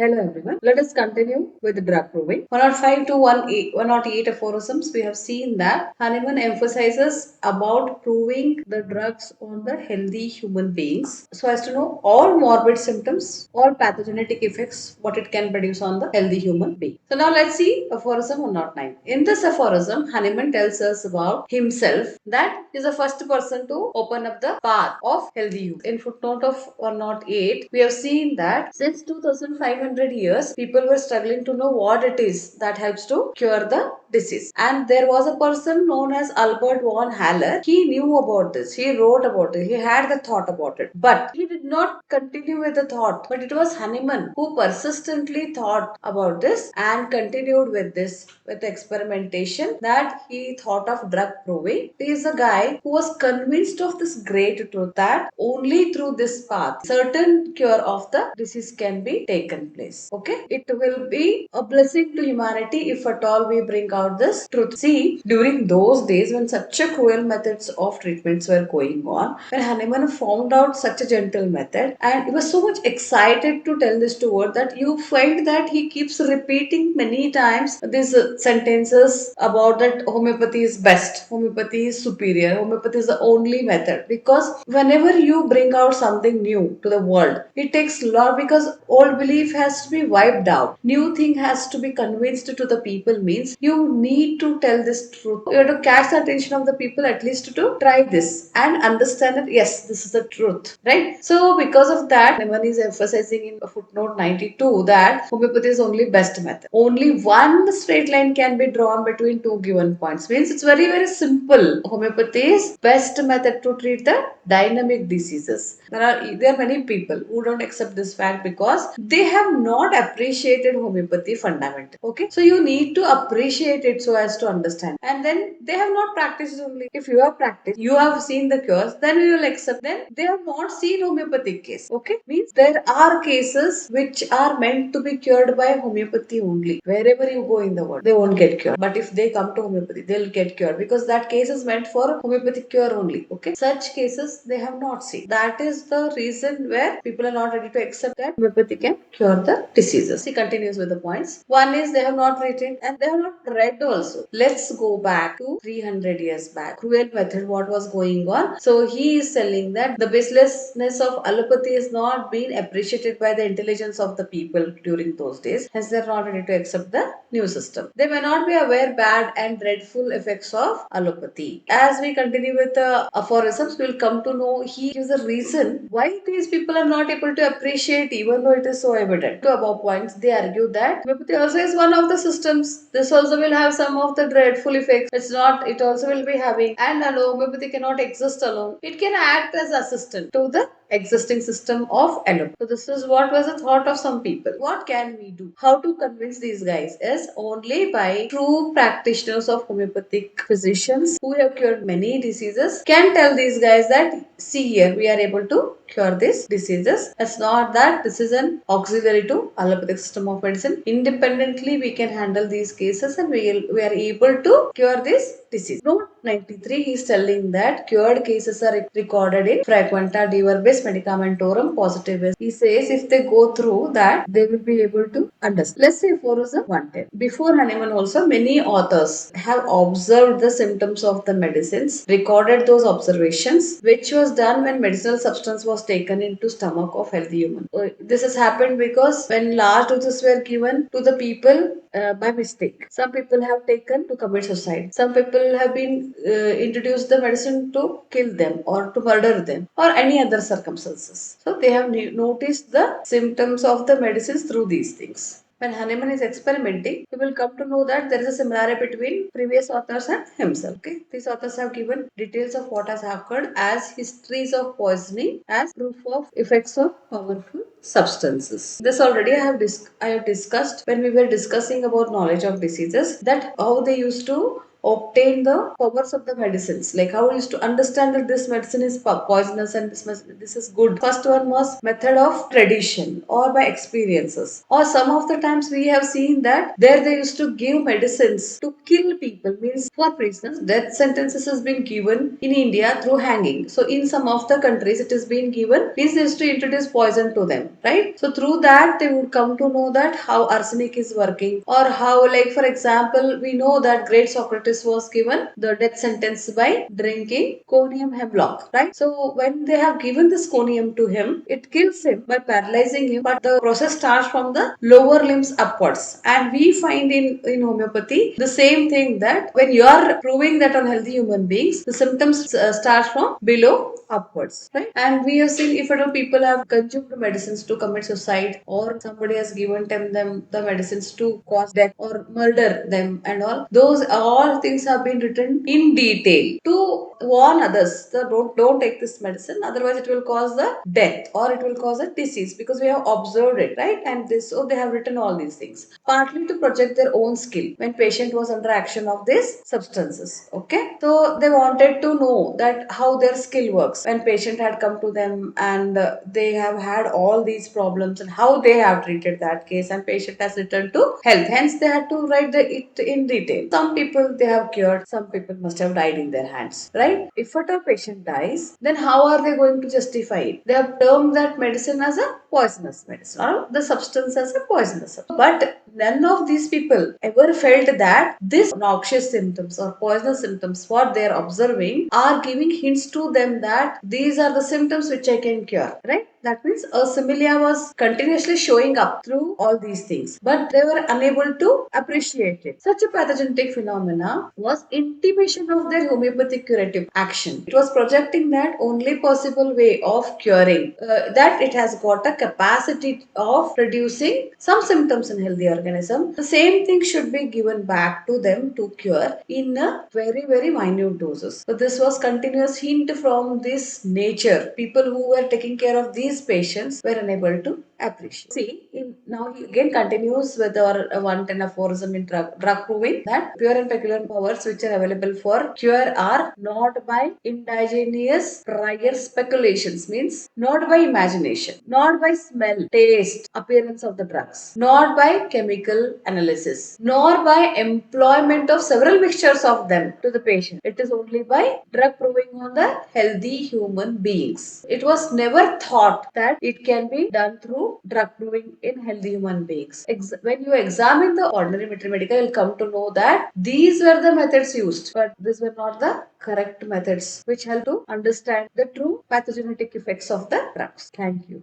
Hello everyone. Let us continue with drug proving. 105 to 108 aphorisms. We have seen that Hahnemann emphasizes about proving the drugs on the healthy human beings so as to know all morbid symptoms, all pathogenic effects, what it can produce on the healthy human being. So now let's see aphorism 109. In this aphorism, Hahnemann tells us about himself that he is the first person to open up the path of healthy youth. In footnote of 108, we have seen that since 2500 years, people were struggling to know what it is that helps to cure the disease. And there was a person known as Albert von Haller. He knew about this. He wrote about it. He had the thought about it. But he did not continue with the thought. But it was Hahnemann who persistently thought about this and continued with this with experimentation that he thought of drug proving. He is a guy who was convinced of this great truth that only through this path certain cure of the disease can be taken place. Okay, it will be a blessing to humanity if at all we bring out this truth. See, during those days when such a cruel methods of treatments were going on, when Hahnemann found out such a gentle method and he was so much excited to tell this to world that you find that he keeps repeating many times these sentences about that homeopathy is best, homeopathy is superior, homeopathy is the only method, because whenever you bring out something new to the world, it takes a lot because old belief has to be wiped out, new thing has to be convinced to the people, means you need to tell this truth, you have to catch the attention of the people at least to try this and understand that yes, this is the truth, right? So because of that, Newman is emphasizing in footnote 92 that homeopathy is only best method, only one straight line can be drawn between two given points, means it's very simple. Homeopathy is best method to treat the dynamic diseases. There are many people who don't accept this fact because they have not appreciated homeopathy fundamental. Okay, so you need to appreciate it so as to understand, and then they have not practiced only. If you have practiced, you have seen the cures, then you will accept. Then they have not seen homeopathic case. Okay, means there are cases which are meant to be cured by homeopathy only. Wherever you go in the world, they won't get cured. But if they come to homeopathy, they'll get cured because that case is meant for homeopathic cure only. Okay, such cases they have not seen. That is the reason where people are not ready to accept that homeopathy can cure the diseases. He continues with the points. One is they have not written and they have not read also. Let's go back to 300 years back. Cruel method, what was going on? So he is telling that the baselessness of allopathy is not being appreciated by the intelligence of the people during those days. Hence, they are not ready to accept the new system. They may not be aware bad and dreadful effects of allopathy. As we continue with the aphorisms, we will come to know he gives a reason why these people are not able to appreciate even though it is so evident. To above points, they argue that homeopathy also is one of the systems. This also will have some of the dreadful effects. It's not, it also will be having, and homeopathy cannot exist alone. It can act as assistant to the existing system of allopathy. So this is what was the thought of some people. What can we do? How to convince these guys is only by true practitioners of homeopathic physicians who have cured many diseases can tell these guys that see here we are able to cure these diseases. It's not that this is an auxiliary to allopathic system of medicine. Independently we can handle these cases and we are able to cure this disease. Note 93 is telling that cured cases are recorded in Frequenta de Verbis Medicamentorum Positivis. He says if they go through that, they will be able to understand. Let's say aphorism 110. Before Hahnemann also, many authors have observed the symptoms of the medicines, recorded those observations, which was done when medicinal substance was taken into stomach of healthy human. This has happened because when large doses were given to the people by mistake. Some people have taken to commit suicide. Some people have been introduced the medicine to kill them or to murder them or any other circumstances. So they have noticed the symptoms of the medicines through these things. When Hahnemann is experimenting, he will come to know that there is a similarity between previous authors and himself. Okay? These authors have given details of what has occurred as histories of poisoning as proof of effects of powerful substances. This already I have discussed when we were discussing about knowledge of diseases, that how they used to obtain the powers of the medicines. Like how we used to understand that this medicine is poisonous and this is good. First one was method of tradition or by experiences. Or some of the times we have seen that there they used to give medicines to kill people. Means for prisoners, death sentences has been given in India through hanging. So in some of the countries it is being given. Means they used to introduce poison to them, right? So through that they would come to know that how arsenic is working, or how, like for example, we know that great Socrates was given the death sentence by drinking conium hemlock, right? So when they have given this conium to him, it kills him by paralyzing him, but the process starts from the lower limbs upwards. And we find in homeopathy the same thing, that when you are proving that on healthy human beings, the symptoms start from below upwards, right? And we have seen if at all people have consumed medicines to commit suicide, or somebody has given them the medicines to cause death or murder them and all, those all things have been written in detail to warn others that don't take this medicine, otherwise it will cause the death or it will cause a disease, because we have observed it, right? And this, so they have written all these things partly to project their own skill when patient was under action of these substances. Okay, so they wanted to know that how their skill works when patient had come to them, and they have had all these problems and how they have treated that case, and patient has returned to health. Hence they had to write it in detail. Some people they have cured, some people must have died in their hands, right? If at all patient dies, then how are they going to justify it? They have termed that medicine as a poisonous medicine, or the substance as a poisonous substance. But none of these people ever felt that this noxious symptoms or poisonous symptoms what they are observing are giving hints to them that these are the symptoms which I can cure, right? That means a similia was continuously showing up through all these things, but they were unable to appreciate it. Such a pathogenic phenomena was intimation of their homeopathic curative action. It was projecting that only possible way of curing, that it has got a capacity of reducing some symptoms in healthy organism. The same thing should be given back to them to cure in a very minute doses. So this was continuous hint from this nature. People who were taking care of these patients were unable to appreciate. See, now he again continues with our 110 aphorism in drug proving that pure and peculiar powers which are available for cure are not by indigenous prior speculations, means not by imagination, not by smell, taste, appearance of the drugs, not by chemical analysis, nor by employment of several mixtures of them to the patient. It is only by drug proving on the healthy human beings. It was never thought that it can be done through drug proving in healthy human beings. When you examine the ordinary medical, you'll come to know that these were the methods used, but these were not the correct methods which help to understand the true pathogenetic effects of the drugs. Thank you.